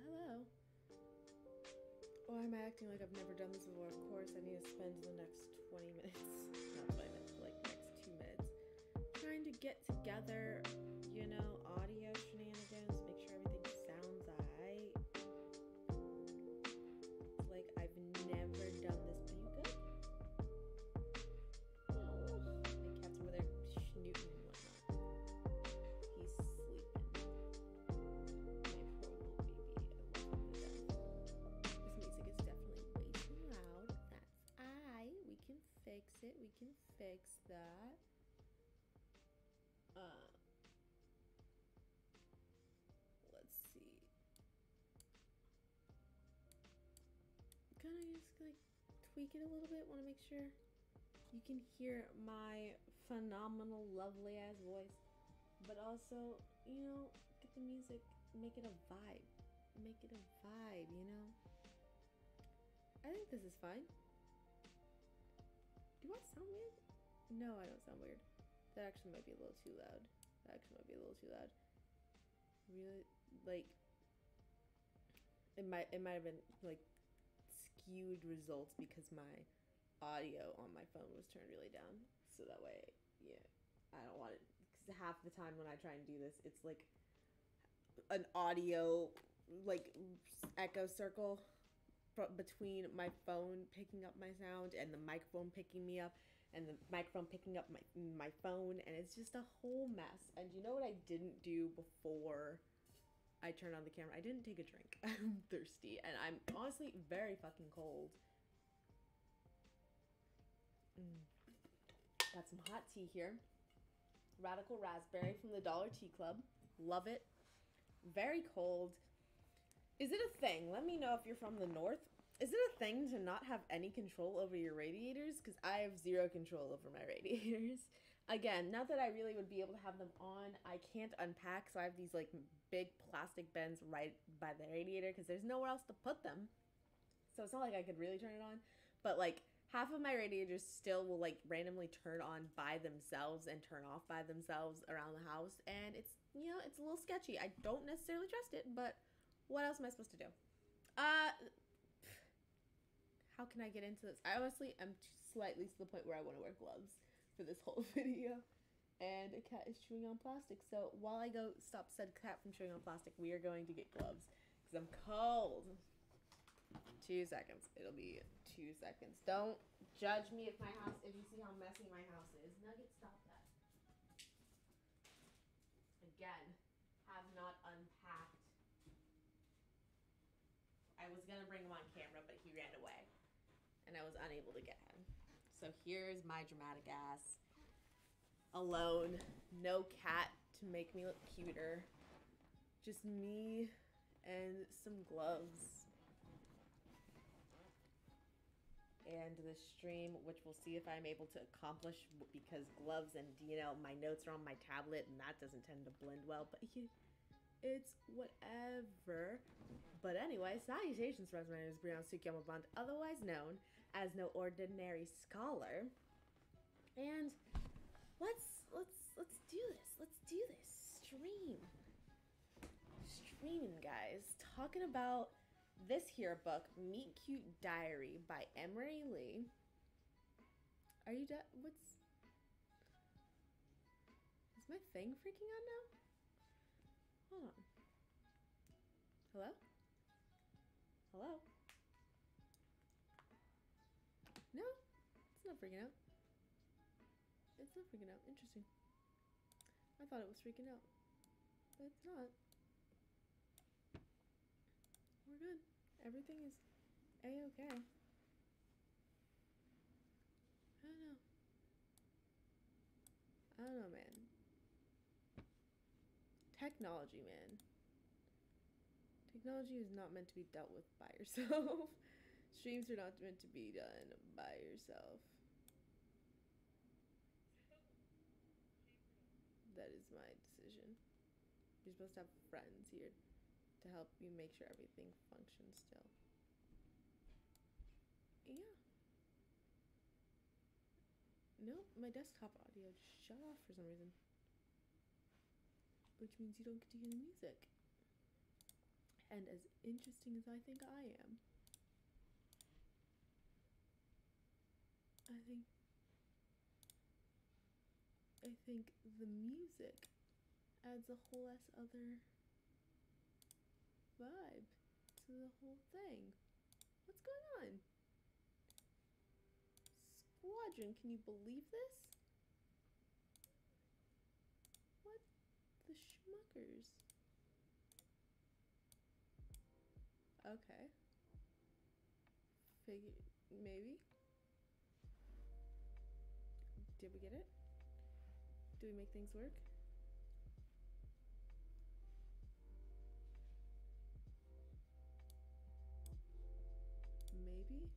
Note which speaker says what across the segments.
Speaker 1: Hello. Why am I acting like I've never done this before? Of course, I need to spend the next 20 minutes, not 20 minutes, but like next 2 minutes, trying to get together, you know, audio shenanigans, make sure everything sounds alright. It's like I've never done this. Are you good? Oh, my cat's over there snooting and whatnot. He's sleeping. My poor little baby. I love him to death. This music is definitely way too loud. That's alright. We can fix it. We can fix that. Let's see. Kind of just like tweak it a little bit. Want to make sure you can hear my phenomenal, lovely ass voice, but also, you know, get the music, make it a vibe. Make it a vibe, you know? I think this is fine. Do I sound weird? No, I don't sound weird. That actually might be a little too loud. Really, like, it might have been like skewed results because my audio on my phone was turned really down. So that way, yeah, I don't want it, because half the time when I try and do this, it's like an audio like echo circle between my phone picking up my sound and the microphone picking me up and the microphone picking up my phone, and it's just a whole mess. And you know what I didn't do before I turned on the camera? I didn't take a drink. I'm thirsty, and I'm honestly very fucking cold. Got some hot tea here. Radical raspberry from the Dollar Tea Club. Love it. Very cold. Is it a thing? Let me know if you're from the north. Is it a thing to not have any control over your radiators? Because I have zero control over my radiators. Again, not that I really would be able to have them on. I can't unpack, so I have these like big plastic bins right by the radiator because there's nowhere else to put them. So it's not like I could really turn it on. But like half of my radiators still will like randomly turn on by themselves and turn off by themselves around the house. And it's, you know, it's a little sketchy. I don't necessarily trust it, but what else am I supposed to do? How can I get into this? I honestly am slightly to the point where I want to wear gloves for this whole video. And a cat is chewing on plastic. So while I go stop said cat from chewing on plastic, we are going to get gloves because I'm cold. 2 seconds. It'll be 2 seconds. Don't judge me if you see how messy my house is. Nugget, stop that. Again, have not unpacked. I was gonna bring him on camera, but he ran away, and I was unable to get him. So here's my dramatic ass. Alone, no cat to make me look cuter. Just me and some gloves. And the stream, which we'll see if I'm able to accomplish, because gloves and, you know, my notes are on my tablet, and that doesn't tend to blend well, but it's whatever. But anyway, salutations, friends. My name is Brianna Sukiyama-Bond, otherwise known as No Ordinary Scholar. And let's do this. Let's do this. Streaming, guys. Talking about this here book, Meet Cute Diary by Emery Lee. Are you what's... Is my thing freaking out now? Hold on. Hello? Hello? No? It's not freaking out. It's not freaking out. Interesting. I thought it was freaking out. But it's not. We're good. Everything is A-okay. I don't know, man. Technology, man. Technology is not meant to be dealt with by yourself. Streams are not meant to be done by yourself. That is my decision. You're supposed to have friends here to help you make sure everything functions still. Yeah. Nope, my desktop audio just shut off for some reason. Which means you don't get to hear the music. and as interesting as I think I am. I think the music adds a whole ass other vibe to the whole thing. What's going on? Squadron, can you believe this? What the schmuckers? Okay. Maybe. Did we get it? Do we make things work? Maybe?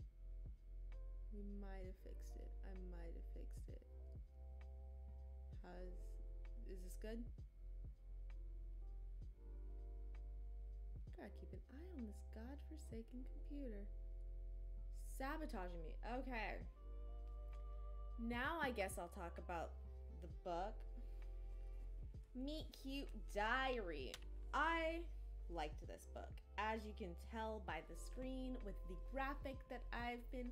Speaker 1: We might have fixed it. I might have fixed it. Is this good? Gotta keep an eye on this godforsaken computer. Sabotaging me. Okay. Now I guess I'll talk about the book. Meet Cute Diary. I liked this book. As you can tell by the screen with the graphic that I've been,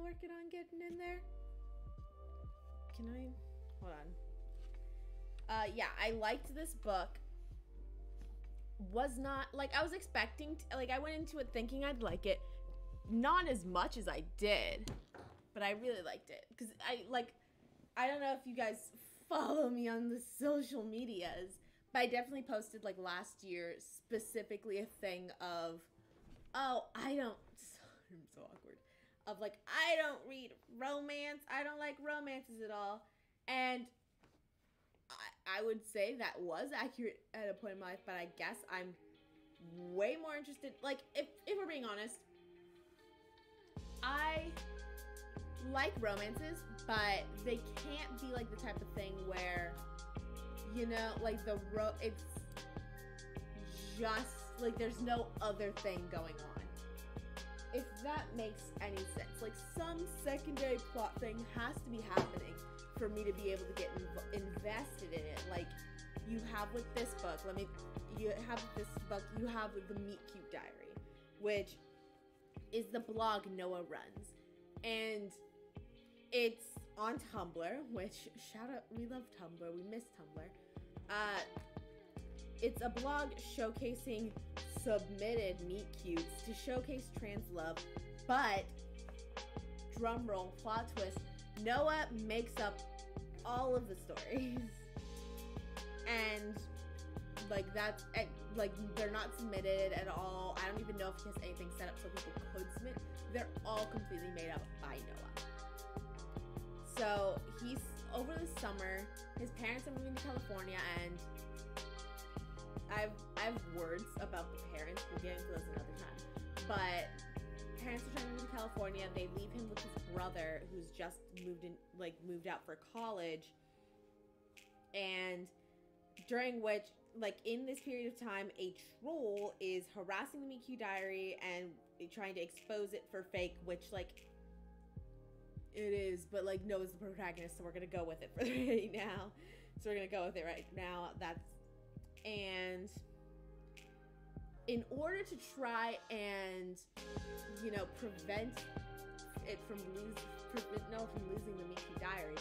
Speaker 1: working on getting in there. Can I? Hold on. Yeah, I liked this book. Was not, I was expecting, I went into it thinking I'd like it. Not as much as I did, but I really liked it. Because I don't know if you guys follow me on the social medias, but I definitely posted, last year, specifically a thing of, I'm so awkward. Of, I don't read romance. I don't like romances at all. And I would say that was accurate at a point in my life, but I guess I'm way more interested. If we're being honest, I like romances, but they can't be the type of thing where, it's just there's no other thing going on. If that makes any sense, some secondary plot thing has to be happening for me to be able to get invested in it. You have with this book, you have the Meet Cute Diary, which is the blog Noah runs, and it's on Tumblr, which shout out, we love Tumblr, we miss Tumblr. It's a blog showcasing submitted meet cutes to showcase trans love, but drumroll, plot twist, Noah makes up all of the stories. And that's they're not submitted at all. I don't even know if he has anything set up so people could submit. They're all completely made up by Noah. So he's over the summer, his parents are moving to California, and I have words about the parents. We'll get into this another time. But parents are trying to move to California. They leave him with his brother, who's just moved out for college. And during which, in this period of time, a troll is harassing the Meet Cute Diary and trying to expose it for fake, which, it is, but, Noah's the protagonist, so we're gonna go with it for right now. So we're gonna go with it right now. And in order to try and, prevent it from losing the Meet Cute Diary,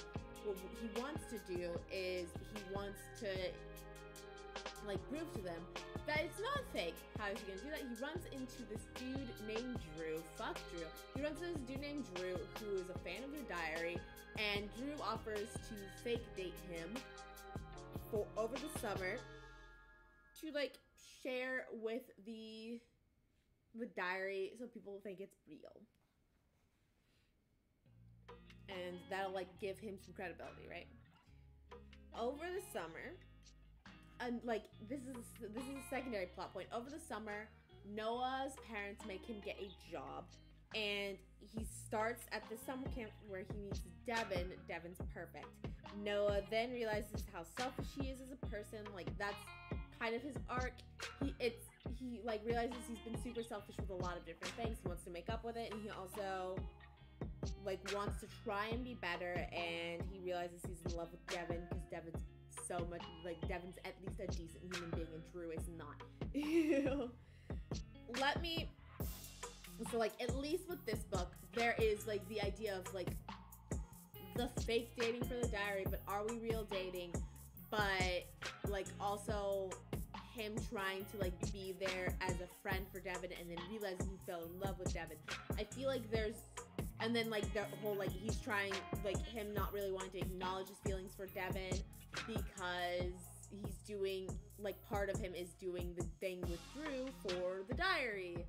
Speaker 1: what he wants to do is he wants to prove to them that it's not fake. How is he gonna do that? He runs into this dude named Drew. Fuck Drew. He runs into this dude named Drew who is a fan of the diary, and Drew offers to fake date him for over the summer to share with the diary so people think it's real. And that'll give him some credibility, right? Over the summer, and this is a secondary plot point. Over the summer, Noah's parents make him get a job, and he starts at the summer camp where he meets Devin. Devin's perfect. Noah then realizes how selfish he is as a person. That's kind of his arc. He realizes he's been super selfish with a lot of different things. He wants to make up with it, and he also wants to try and be better, and he realizes he's in love with Devin because Devin's so much Devin's at least a decent human being and Drew is not. let me. So like at least with this book, there is like the idea of like the fake dating for the diary, but are we real dating? But like also him trying to like be there as a friend for Devin and then realizing he fell in love with Devin. I feel like there's, and then like the whole like he's trying, like him not really wanting to acknowledge his feelings for Devin because he's doing, like part of him is doing the thing with Drew for the diary.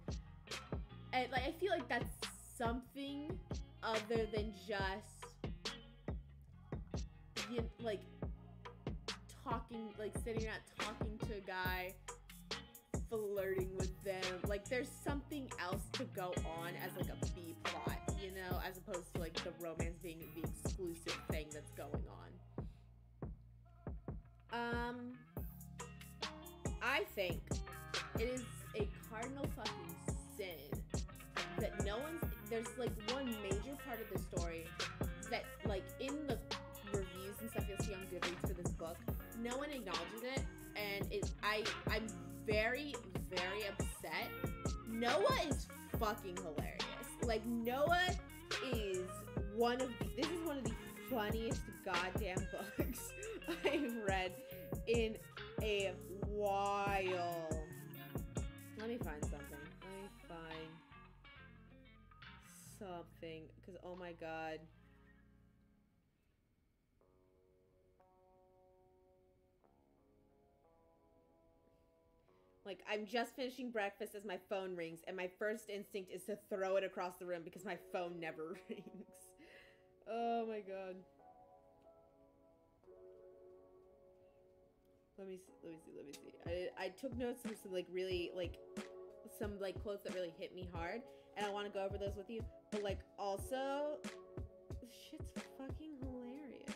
Speaker 1: And like I feel like that's something other than just like talking, like sitting around talking to a guy, flirting with them. Like there's something else to go on as like a B plot, you know, as opposed to like the romance being the exclusive thing that's going on. I think it is a cardinal fucking sin that no one's, there's like one major part of the story that like in the reviews and stuff you'll see on Goodreads for this book, no one acknowledges it, and I'm very, very upset. Noah is fucking hilarious. Like Noah is this is one of the funniest goddamn books I've read in a while. Let me find something, because oh my god. Like, I'm just finishing breakfast as my phone rings, and my first instinct is to throw it across the room because my phone never rings. Oh my god. Let me see. I took notes of some, like, really, like, some, like, quotes that really hit me hard, and I want to go over those with you. But, like, also, shit's fucking hilarious.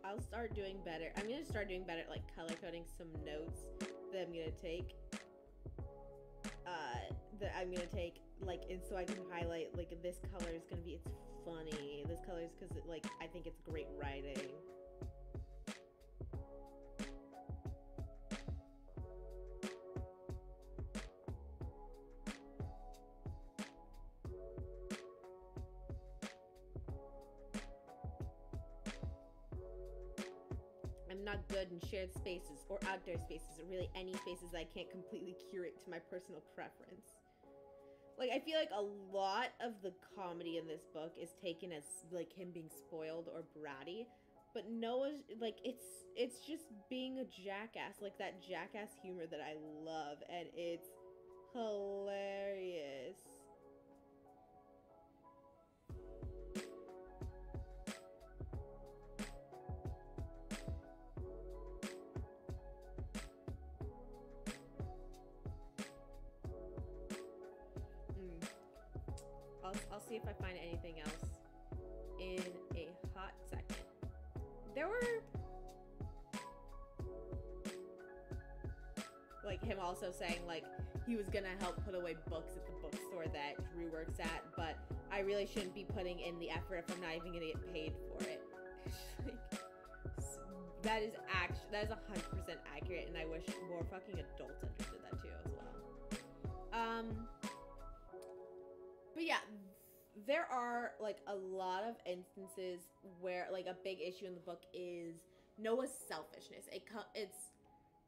Speaker 1: I'll start doing better. I'm gonna start doing better at like color coding some notes that I'm gonna take. Like, and so I can highlight like this color is gonna be, it's funny. This color is because like I think it's great writing. I'm not good in shared spaces or outdoor spaces or really any spaces that I can't completely curate to my personal preference. Like, I feel like a lot of the comedy in this book is taken as like him being spoiled or bratty, but Noah's like it's just being a jackass, like that jackass humor that I love, and it's hilarious. I'll see if I find anything else in a hot second. There were like him also saying like he was gonna help put away books at the bookstore that Drew works at, but I really shouldn't be putting in the effort if I'm not even gonna get paid for it. Like, that is 100% accurate, and I wish more fucking adults understood that too as well. But yeah, there are like a lot of instances where like a big issue in the book is Noah's selfishness.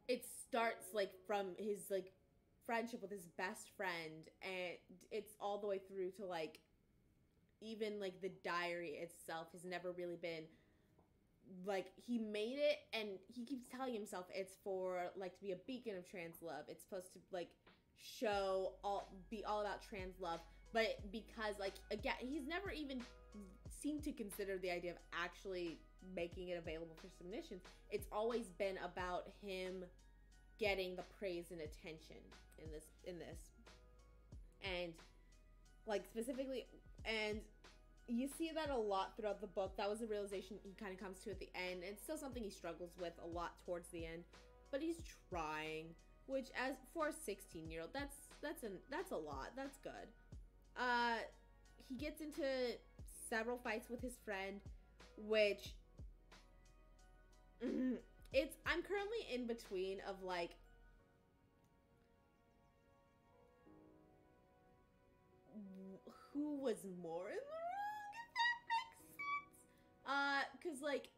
Speaker 1: It starts like from his like friendship with his best friend, and it's all the way through to like even like the diary itself has never really been like, he made it and he keeps telling himself it's for like to be a beacon of trans love. It's supposed to like be all about trans love. But because, like, again, he's never even seemed to consider the idea of actually making it available for submissions. It's always been about him getting the praise and attention in this. And, like, specifically, and you see that a lot throughout the book. That was a realization he kind of comes to at the end. It's still something he struggles with a lot towards the end. but he's trying. Which, as for a 16-year-old, that's a lot. That's good. He gets into several fights with his friend, which I'm currently in between of like who was more in the wrong, if that makes sense. Cause like,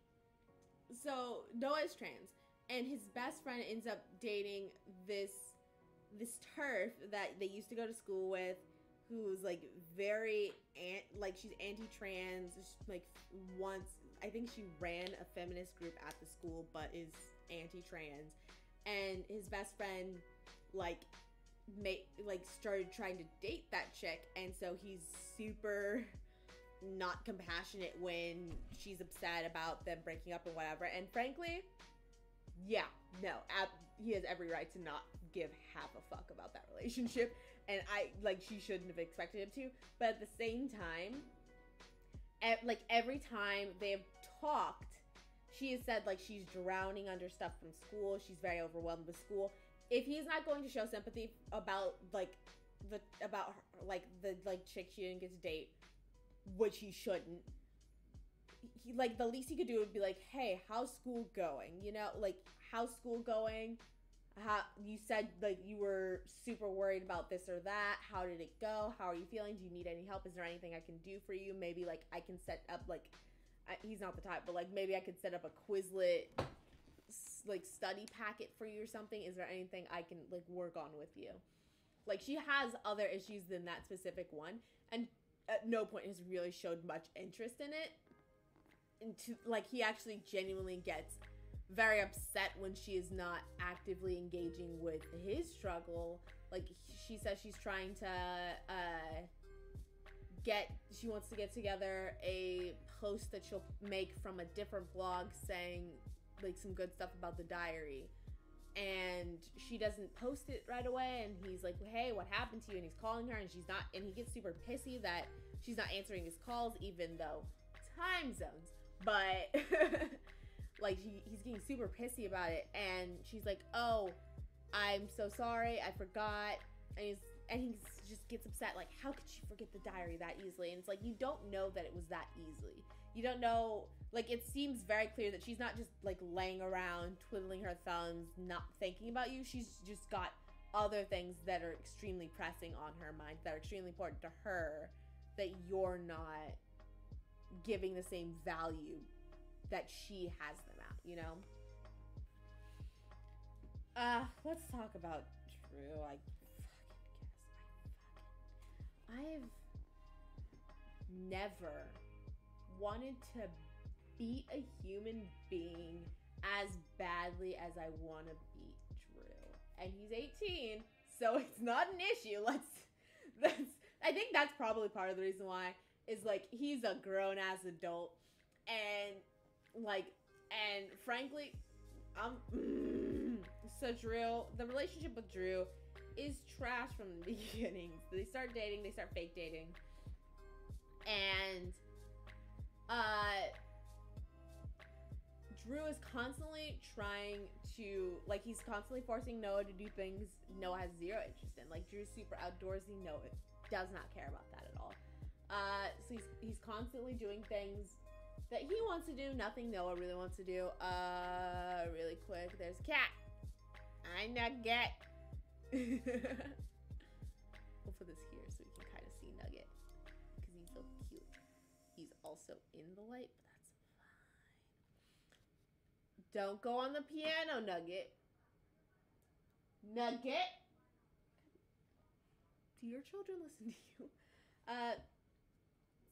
Speaker 1: so Noah is trans, and his best friend ends up dating this TERF that they used to go to school with, who's like very like she's anti-trans. Like once I think she ran a feminist group at the school, but is anti-trans, and his best friend like started trying to date that chick, and so he's super not compassionate when she's upset about them breaking up and whatever. And frankly, yeah, no, he has every right to not give half a fuck about that relationship, and she shouldn't have expected him to. But at the same time, every time they've talked, she has said like she's drowning under stuff from school. She's very overwhelmed with school. If he's not going to show sympathy about the chick she didn't get to date, which he shouldn't, the least he could do would be like, hey, how's school going? You know, like, how's school going? How you said like you were super worried about this or that. How did it go? How are you feeling? Do you need any help? Is there anything I can do for you? Maybe like I can set up he's not the type, but like maybe I could set up a Quizlet study packet for you or something. Is there anything I can work on with you? Like, she has other issues than that specific one, and at no point has really showed much interest in it. And he actually genuinely gets very upset when she is not actively engaging with his struggle. Like, she says she's trying to she wants to get together a post that she'll make from a different blog saying some good stuff about the diary, and she doesn't post it right away, and he's like, hey, what happened to you? And he's calling her, and she's not, and he gets super pissy that she's not answering his calls, even though time zones, but he's getting super pissy about it, and she's like, oh, I'm so sorry, I forgot. And he just gets upset, like, how could she forget the diary that easily? And it's like, you don't know that it was that easily. You don't know, it seems very clear that she's not just, laying around, twiddling her thumbs, not thinking about you. She's just got other things that are extremely pressing on her mind, that are extremely important to her, that you're not giving the same value that she has them at, you know? Let's talk about Drew. I've never wanted to beat a human being as badly as I want to beat Drew. And he's 18, so it's not an issue. I think that's probably part of the reason why, is he's a grown-ass adult, and frankly, so Drew, the relationship with Drew is trash from the beginning. They start dating, they start fake dating, and Drew is constantly trying to, he's constantly forcing Noah to do things Noah has zero interest in. Drew's super outdoorsy, Noah does not care about that at all. So he's constantly doing things that he wants to do, nothing Noah really wants to do. Really quick, there's a cat. I Nugget. We'll put this here so we can kind of see Nugget, because he's so cute. He's also in the light, but that's fine. Don't go on the piano, Nugget. Nugget? Do your children listen to you?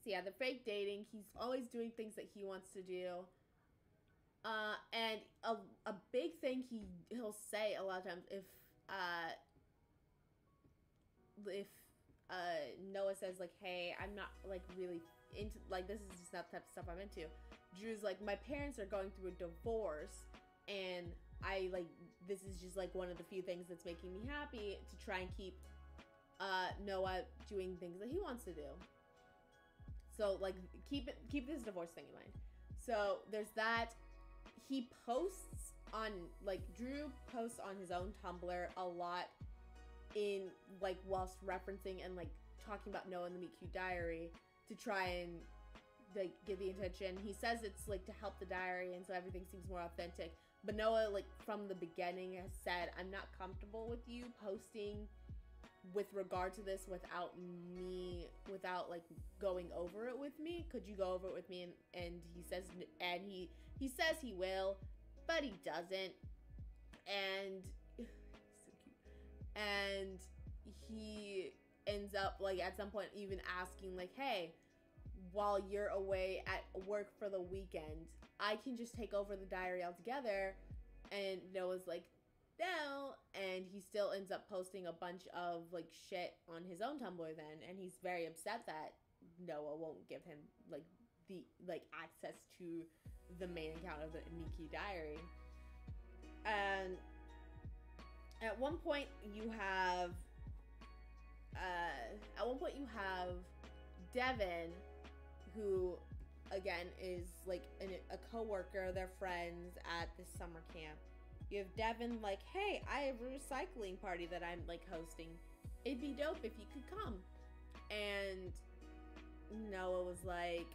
Speaker 1: So yeah, the fake dating. He's always doing things that he wants to do. And a big thing he'll say a lot of times, if Noah says hey, I'm not really into this is just not the type of stuff I'm into, Drew's my parents are going through a divorce, and I this is just one of the few things that's making me happy, to try and keep Noah doing things that he wants to do. So keep this divorce thing in mind. So there's that. He posts on, like, Drew posts on his own Tumblr a lot in, like, whilst referencing and, like, talking about Noah and the Meet Cute Diary to try and, like, get the attention. He says it's, like, to help the diary, and so everything seems more authentic. But Noah, like, from the beginning has said, I'm not comfortable with you posting with regard to this without like, going over it with me. Could you go over it with me? And he says, and he says he will, but he doesn't. And so cute. And he ends up, like, at some point even asking, like, hey, while you're away at work for the weekend, I can just take over the diary altogether. And Noah's like, no. And he still ends up posting a bunch of, like, shit on his own Tumblr then. And he's very upset that Noah won't give him, like, the, like, access to the main account of the Miki diary. And at one point you have Devin, who again is, like, a co-worker. They're friends at this summer camp. You have Devin like, hey, I have a recycling party that I'm, like, hosting. It'd be dope if you could come. And Noah was like,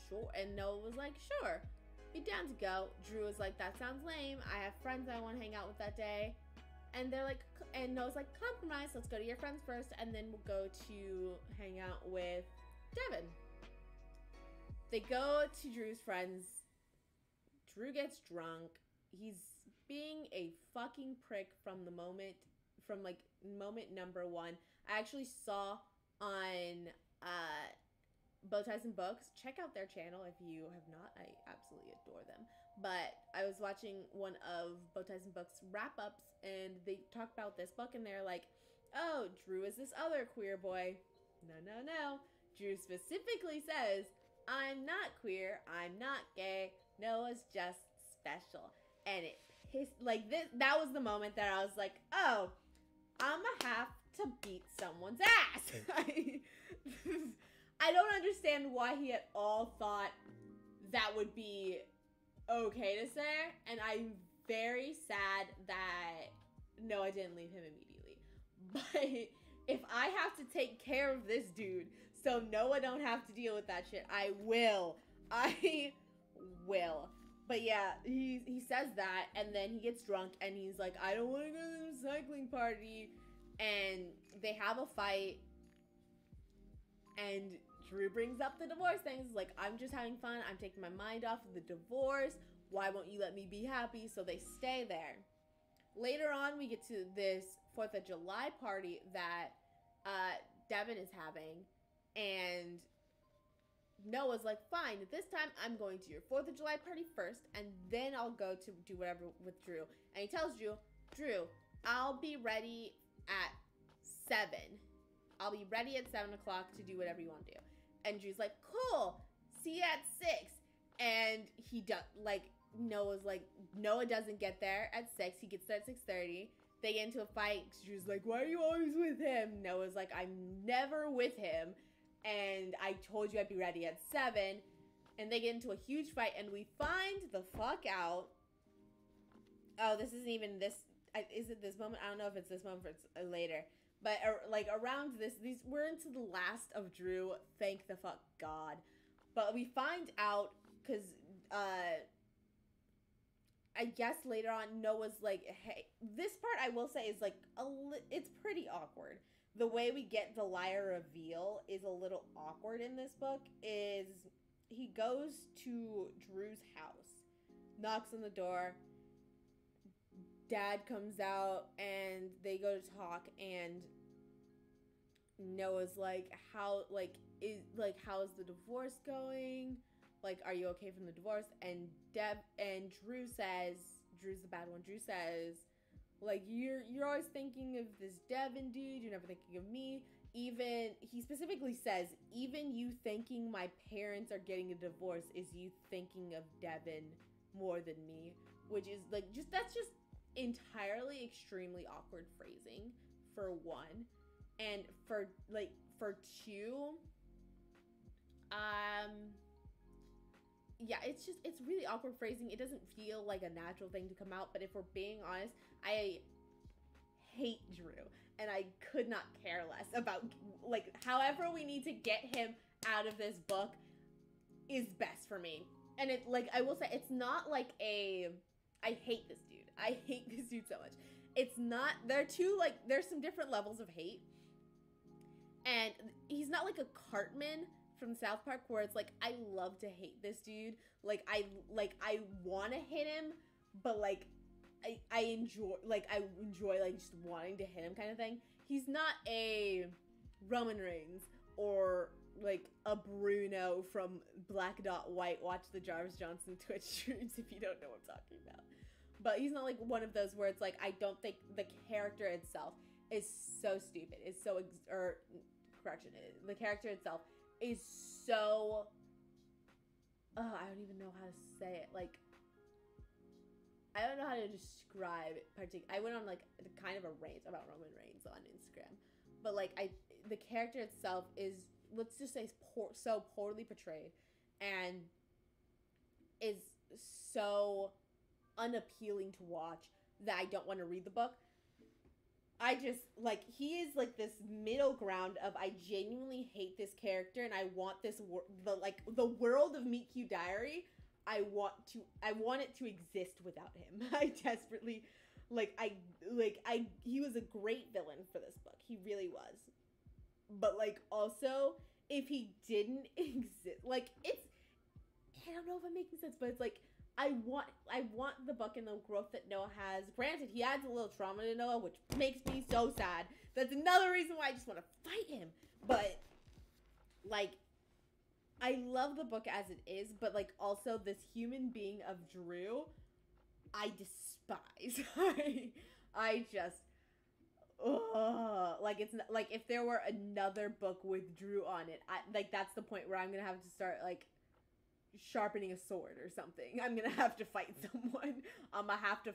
Speaker 1: sure. And Noah was like, sure, be down to go. Drew was like, that sounds lame. I have friends I want to hang out with that day. And they're like, and Noah's like, compromise. Let's go to your friends first, and then we'll go to hang out with Devin. They go to Drew's friends. Drew gets drunk. He's being a fucking prick from moment number one. I actually saw on Bowties and Books. Check out their channel if you have not. I absolutely adore them. But I was watching one of Bowties and Books wrap-ups, and they talk about this book, and they're like, oh, Drew is this other queer boy. No. Drew specifically says, I'm not queer, I'm not gay, Noah's just special. And it pissed, like, this, that was the moment that I was like, oh, I'ma have to beat someone's ass. I don't understand why he at all thought that would be okay to say, and I'm very sad that Noah didn't leave him immediately. But if I have to take care of this dude so Noah don't have to deal with that shit, I will. But yeah, he says that, and then he gets drunk, and he's like, I don't want to go to the recycling party. And they have a fight, and Drew brings up the divorce thing. He's like, I'm just having fun. I'm taking my mind off of the divorce. Why won't you let me be happy? So they stay there. Later on, we get to this 4th of July party that Devin is having, and Noah's like, fine, this time I'm going to your 4th of July party first, and then I'll go to do whatever with Drew. And he tells Drew, I'll be ready at 7. I'll be ready at 7 o'clock to do whatever you want to do. And Drew's like, cool, see you at 6. And he does, like, Noah doesn't get there at 6. He gets there at 6:30. They get into a fight. Drew's like, why are you always with him? Noah's like, I'm never with him. And I told you I'd be ready at 7. And they get into a huge fight, and we find the fuck out. Oh, this isn't even this. Is it this moment? I don't know if it's this moment or it's later. But like around we're into the last of Drew. Thank the fuck God. But we find out because I guess later on Noah's like, hey, this part I will say is like it's pretty awkward. The way we get the liar reveal is a little awkward in this book. Is he goes to Drew's house, knocks on the door. Dad comes out, and they go to talk, and Noah's like, how's the divorce going? Like, are you okay from the divorce? And Drew says, Drew's the bad one. Drew says, like, you're always thinking of this Devin dude. You're never thinking of me. Even, he specifically says, even you thinking my parents are getting a divorce is you thinking of Devin more than me. Which is, like, that's just entirely extremely awkward phrasing, for one. And for two, yeah, it's really awkward phrasing. It doesn't feel like a natural thing to come out. But if we're being honest, I hate Drew, and I could not care less about, like, however we need to get him out of this book is best for me. And it, like, I will say, it's not like a I hate this dude. I hate this dude so much. It's not, there are two, like, there's some different levels of hate. And he's not like a Cartman from South Park where it's like, I love to hate this dude. I want to hit him, but like I enjoy like just wanting to hit him kind of thing. He's not a Roman Reigns or like a Bruno from Black Dot White. Watch the Jarvis Johnson Twitch streams if you don't know what I'm talking about. But he's not like one of those where it's like, I don't think the character itself is so stupid. It's so the character itself is so I don't even know how to say it. Like, I don't know how to describe it. I went on like kind of a rant about Roman Reigns on Instagram, but like the character itself is, let's just say, so poorly portrayed, and is so unappealing to watch that I don't want to read the book. I just, like, he is like this middle ground of, I genuinely hate this character and I want this the world of Meet Cute Diary, I want it to exist without him. I desperately he was a great villain for this book. He really was. But like, also, if he didn't exist, like, it's, I don't know if I'm making sense, but it's like, I want the book and the growth that Noah has. Granted, he adds a little trauma to Noah, which makes me so sad. That's another reason why I just want to fight him. But, like, I love the book as it is, but, like, also this human being of Drew, I despise. I just, like, it's not, like, if there were another book with Drew on it, like, that's the point where I'm gonna have to start, like, sharpening a sword or something. I'm gonna have to fight someone. I'm gonna have to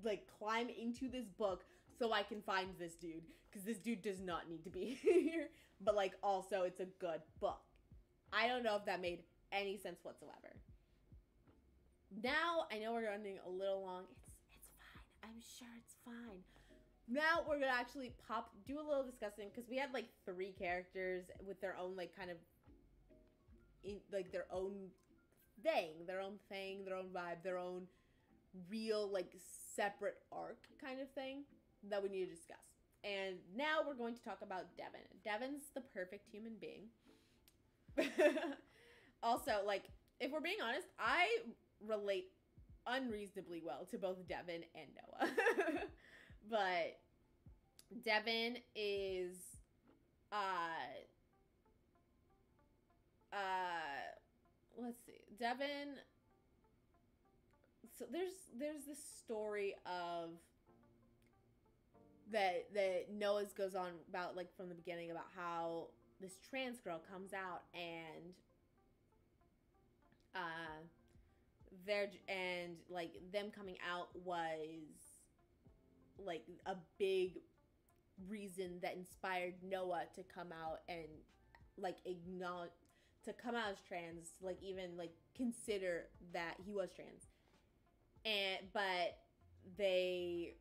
Speaker 1: like climb into this book so I can find this dude, because this dude does not need to be here. But like, also, it's a good book. I don't know if that made any sense whatsoever. Now I know we're running a little long. It's fine. I'm sure it's fine. Now we're gonna actually do a little discussing, because we had like 3 characters with their own like kind of like their own thing, their own vibe, their own real like separate arc kind of thing that we need to discuss. And now we're going to talk about Devin. Devin's the perfect human being. Also, like, if we're being honest, I relate unreasonably well to both Devin and Noah. But Devin is let's see. Devin, so there's this story of that Noah's goes on about, like, from the beginning, about how this trans girl comes out and like them coming out was like a big reason that inspired Noah to come out and like acknowledge, to come out as trans, like even like consider that he was trans. But they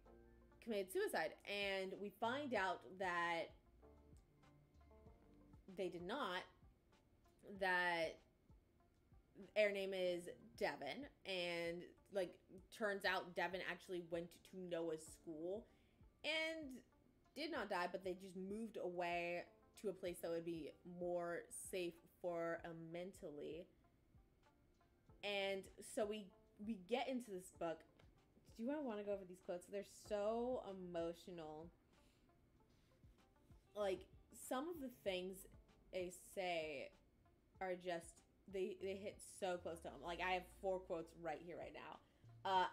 Speaker 1: committed suicide, and we find out that they did not, that their name is Devin, and like turns out Devin actually went to Noah's school and did not die, but they just moved away to a place that would be more safe for mentally. And so we get into this book. Do I want to go over these quotes? They're so emotional. Like, some of the things they say are just, they hit so close to home. Like, I have 4 quotes right here, right now.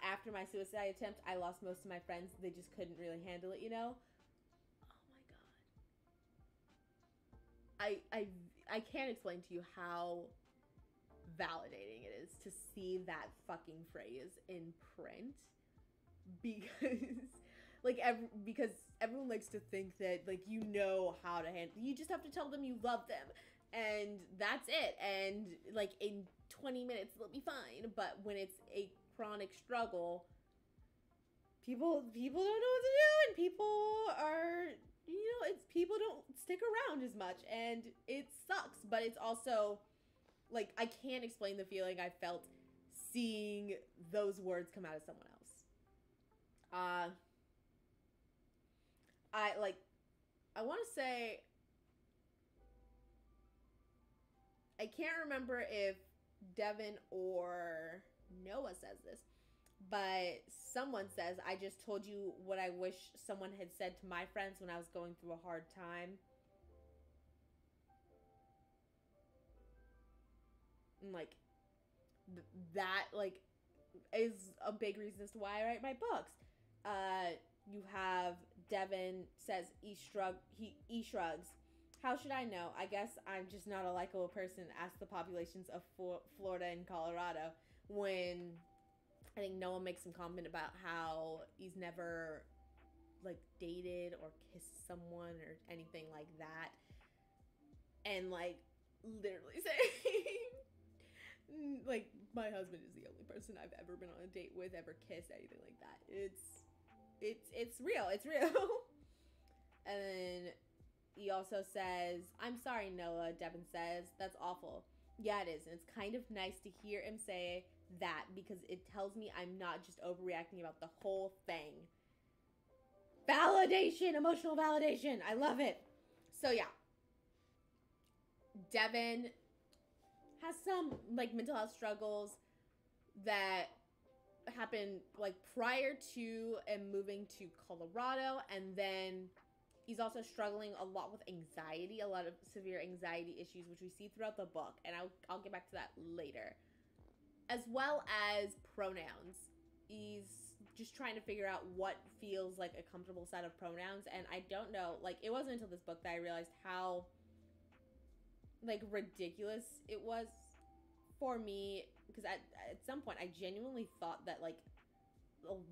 Speaker 1: After my suicide attempt, I lost most of my friends. They just couldn't really handle it, you know? Oh my god. I can't explain to you how validating it is to see that fucking phrase in print. Because everyone likes to think that, like, you know how to handle, you just have to tell them you love them, and that's it. And like in 20 minutes, it'll be fine. But when it's a chronic struggle, people don't know what to do, and people are, it's people don't stick around as much, and it sucks. But it's also like, I can't explain the feeling I felt seeing those words come out of someone else. I want to say, I can't remember if Devin or Noah says this, but someone says, I just told you what I wish someone had said to my friends when I was going through a hard time. And like, that, like, is a big reason as to why I write my books. You have Devin says, he shrugs. How should I know? I guess I'm just not a likable person. Ask the populations of Florida and Colorado. When I think Noah makes some comment about how he's never, like, dated or kissed someone or anything like that. And, like, literally saying, like, my husband is the only person I've ever been on a date with, ever kissed, anything like that. It's real. It's real. And then he also says, I'm sorry, Noah, Devin says. That's awful. Yeah, it is. And it's kind of nice to hear him say that, because it tells me I'm not just overreacting about the whole thing. Validation, emotional validation. I love it. So yeah, Devin has some, like, mental health struggles that happened, like, prior to moving to Colorado, and then he's also struggling a lot with anxiety, a lot of severe anxiety issues, which we see throughout the book, and I'll get back to that later. As well as pronouns. He's just trying to figure out what feels like a comfortable set of pronouns, and I don't know, like, it wasn't until this book that I realized how, like, ridiculous it was for me, because at some point I genuinely thought that, like,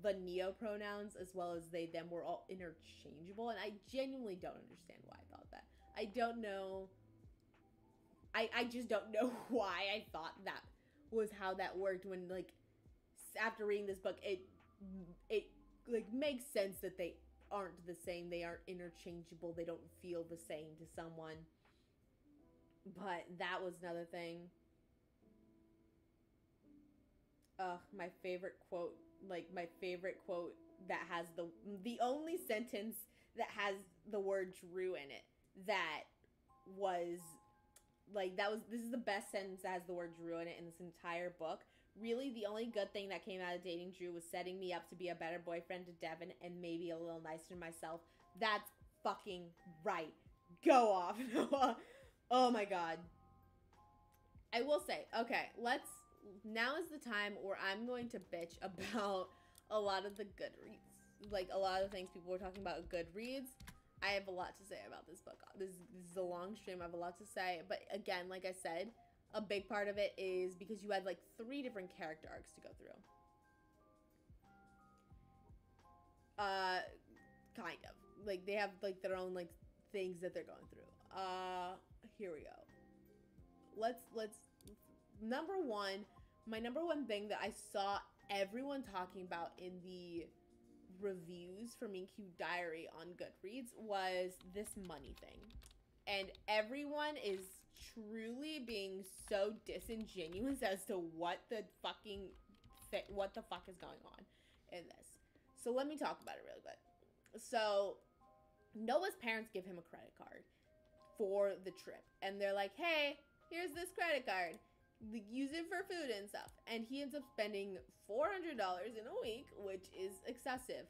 Speaker 1: the neo-pronouns as well as they, them were all interchangeable, and I genuinely don't understand why I thought that. I don't know. I just don't know why I thought that was how that worked, when, like, after reading this book, it like, makes sense that they aren't the same. They aren't interchangeable. They don't feel the same to someone. But that was another thing. My favorite quote, that has the only sentence that has the word Drew in it, that was, like, this is the best sentence that has the word Drew in it in this entire book. Really, the only good thing that came out of dating Drew was setting me up to be a better boyfriend to Devin and maybe a little nicer to myself. That's fucking right. Go off, Noah. Oh my god. I will say, okay, now is the time where I'm going to bitch about a lot of the Goodreads. Like, a lot of things people were talking about Goodreads. I have a lot to say about this book. This is a long stream. I have a lot to say. But again, like I said, a big part of it is because you had, like, 3 different character arcs to go through. Kind of. Like, they have, like, their own, like, things that they're going through. Here we go. Let's my number one thing that I saw everyone talking about in the reviews for Mean Cute Diary on Goodreads was this money thing. And everyone is truly being so disingenuous as to what the fuck is going on in this. So let me talk about it really quick. So Noah's parents give him a credit card for the trip, and they're like, hey, here's this credit card, use it for food and stuff. And he ends up spending $400 in a week, which is excessive,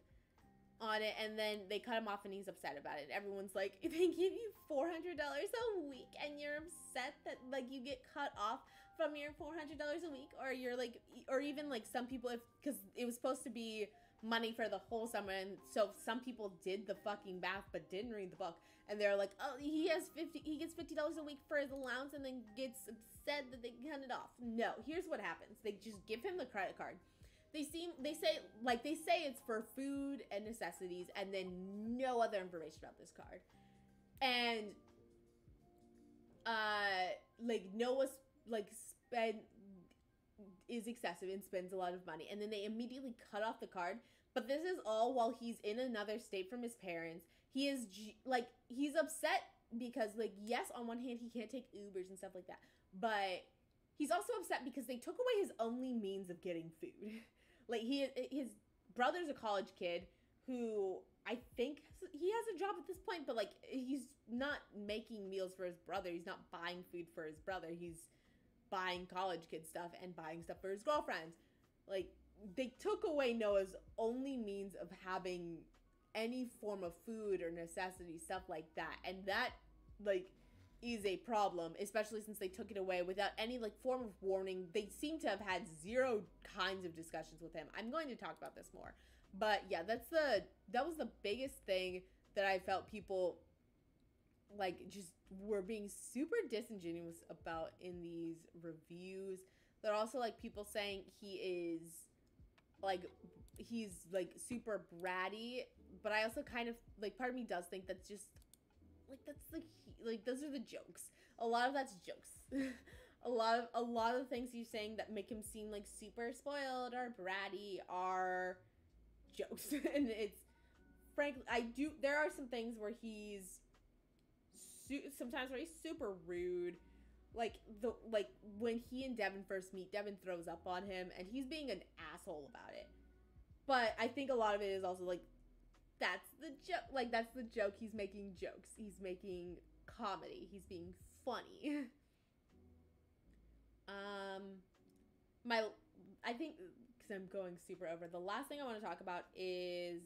Speaker 1: on it. And then they cut him off and he's upset about it. Everyone's like, they give you $400 a week and you're upset that, like, you get cut off from your $400 a week, or you're like, or even, like, some people, because it was supposed to be money for the whole summer, and so some people did the fucking math but didn't read the book, and they're like, oh, he gets $50 a week for his allowance, and then gets upset that they cut it off. No, here's what happens. They just give him the credit card. They say it's for food and necessities, and then no other information about this card. And like, Noah's, like, spent is excessive and spends a lot of money, and then they immediately cut off the card. But this is all while he's in another state from his parents. He is like, he's upset because, like, yes, on one hand he can't take Ubers and stuff like that, but he's also upset because they took away his only means of getting food. Like, his brother's a college kid who I think he has a job at this point, but like, he's not making meals for his brother. He's not buying food for his brother. He's buying college kid stuff and buying stuff for his girlfriends. Like, they took away Noah's only means of having any form of food or necessity, stuff like that. And that, like, is a problem, especially since they took it away without any, like, form of warning. They seem to have had zero kinds of discussions with him. I'm going to talk about this more. But yeah, that was the biggest thing that I felt people, like, just were being super disingenuous about in these reviews. There are also, like, people saying he's super bratty, but I also kind of, like, part of me does think that's just, like, that's like those are the jokes. A lot of that's jokes. a lot of the things he's saying that make him seem like super spoiled or bratty are jokes. And it's, frankly, there are some things where he's sometimes where he's super rude. Like when he and Devin first meet, Devin throws up on him and he's being an asshole about it. But I think a lot of it is also, like, that's the joke. Like, that's the joke. He's making jokes. He's making comedy. He's being funny. I think, because I'm going super over, the last thing I want to talk about is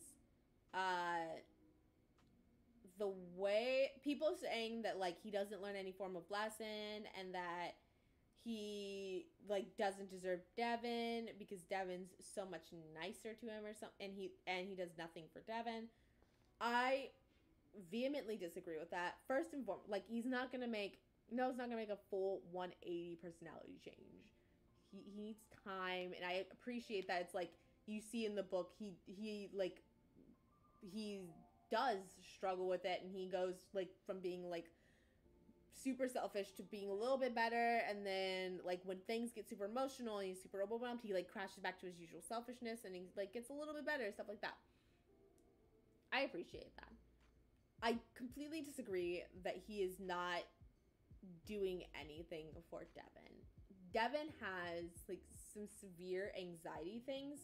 Speaker 1: the way people saying that, like, he doesn't learn any form of lesson and that he, like, doesn't deserve Devin because Devin's so much nicer to him or something, and he does nothing for Devin. I vehemently disagree with that. First and foremost, like, Noah's not gonna make a full 180 personality change. He needs time, and I appreciate that. It's like, you see in the book, he does struggle with it, and he goes, like, from being, like, super selfish to being a little bit better, and then, like, when things get super emotional and he's super overwhelmed, he, like, crashes back to his usual selfishness, and he, like, gets a little bit better, stuff like that. I appreciate that. I completely disagree that he is not doing anything for Devin. Devin has, like, some severe anxiety things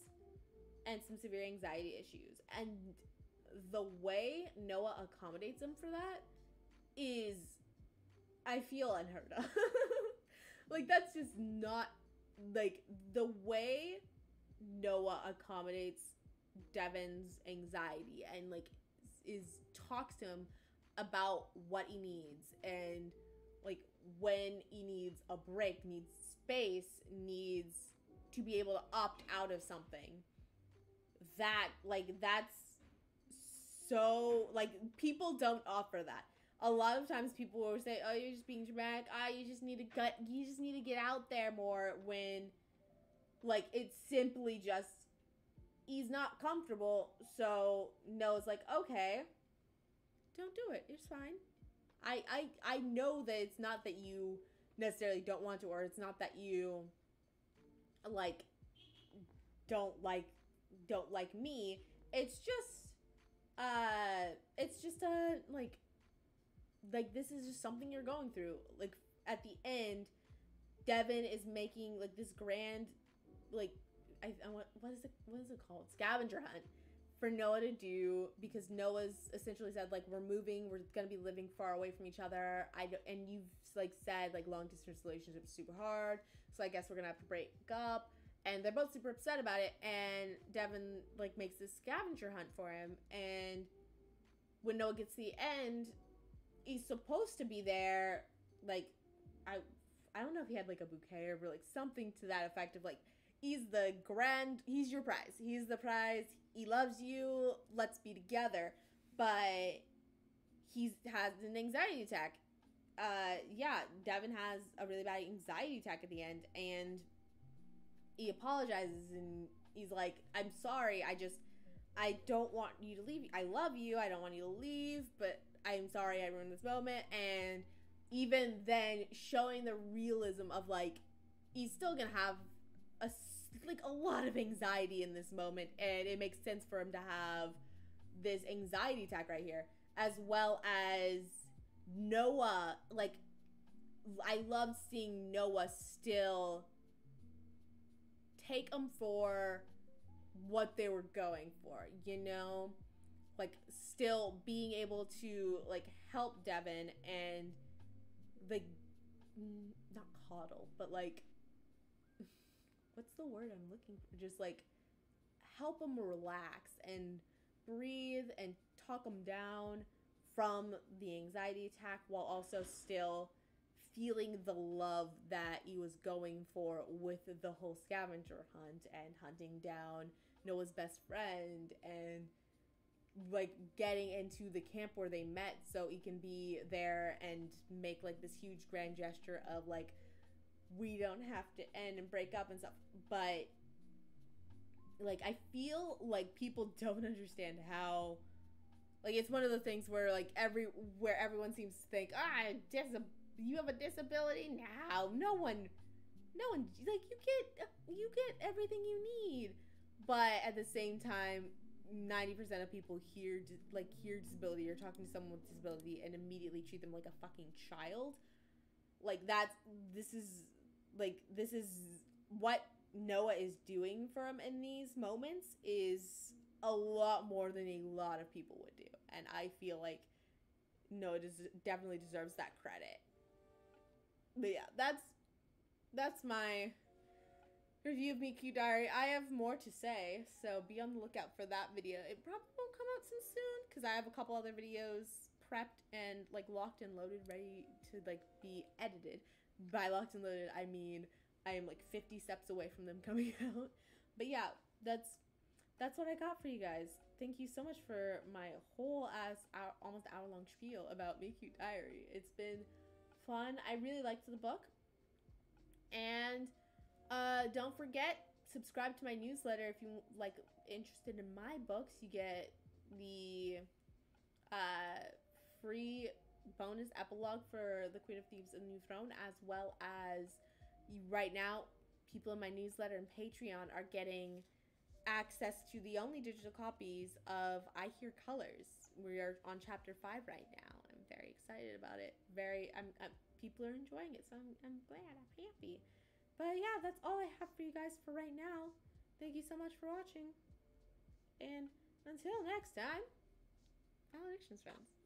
Speaker 1: and some severe anxiety issues, and the way Noah accommodates him for that is, I feel, unheard of. Like, that's just not, like, the way Noah accommodates Devin's anxiety and, like, talks to him about what he needs, and, like, when he needs a break, needs space, needs to be able to opt out of something. That, like, that's so, like, people don't offer that. A lot of times people will say, oh, you're just being dramatic. You just need to get out there more, when, like, it's simply just, he's not comfortable. So Noah's like, okay, don't do it. It's fine. I know that it's not that you necessarily don't want to, or it's not that you, like, don't like me. It's just like, this is just something you're going through. Like, at the end, Devin is making, like, this grand, like, what is it called? Scavenger hunt for Noah to do, because Noah's essentially said, like, we're moving, we're gonna be living far away from each other. And you've, like, said, like, long distance relationships super hard, so I guess we're gonna have to break up. And they're both super upset about it. And Devin, like, makes this scavenger hunt for him. And when Noah gets to the end, he's supposed to be there. Like, I don't know if he had, like, a bouquet or, like, something to that effect of, like, he's your prize. He's the prize. He loves you. Let's be together. But he has an anxiety attack. Yeah, Devin has a really bad anxiety attack at the end. And he apologizes, and he's like, I'm sorry, I don't want you to leave. I love you. I don't want you to leave, but I'm sorry I ruined this moment. And even then, showing the realism of, like, he's still gonna have like a lot of anxiety in this moment, and it makes sense for him to have this anxiety attack right here, as well as Noah. Like, I love seeing Noah still take them for what they were going for, you know, like still being able to like help Devin and like not coddle, but like what's the word I'm looking for? Just like help them relax and breathe and talk them down from the anxiety attack, while also still feeling the love that he was going for with the whole scavenger hunt and hunting down Noah's best friend and like getting into the camp where they met so he can be there and make like this huge grand gesture of like, we don't have to end and break up and stuff. But like, I feel like people don't understand how, like, it's one of the things where like where everyone seems to think, you have a disability now. No one, like, you get everything you need. But at the same time, 90% of people hear disability or talking to someone with disability and immediately treat them like a fucking child. Like, this is what Noah is doing for him in these moments is a lot more than a lot of people would do. And I feel like Noah definitely deserves that credit. But yeah, that's my review of Meet Cute Diary. I have more to say, so be on the lookout for that video. It probably won't come out so soon because I have a couple other videos prepped and like locked and loaded, ready to like be edited. By locked and loaded, I mean I am like 50 steps away from them coming out. But yeah, that's what I got for you guys. Thank you so much for my whole almost hour-long spiel about Meet Cute Diary. It's been fun. I really liked the book. And don't forget, subscribe to my newsletter if you like interested in my books. You get the free bonus epilogue for the Queen of Thieves and the New Throne, as well as right now people in my newsletter and Patreon are getting access to the only digital copies of I Hear Colors. We are on chapter 5 right now. I'm very excited about it. People are enjoying it, so I'm glad. I'm happy. But yeah, that's all I have for you guys for right now. Thank you so much for watching. And until next time, Aledictions friends.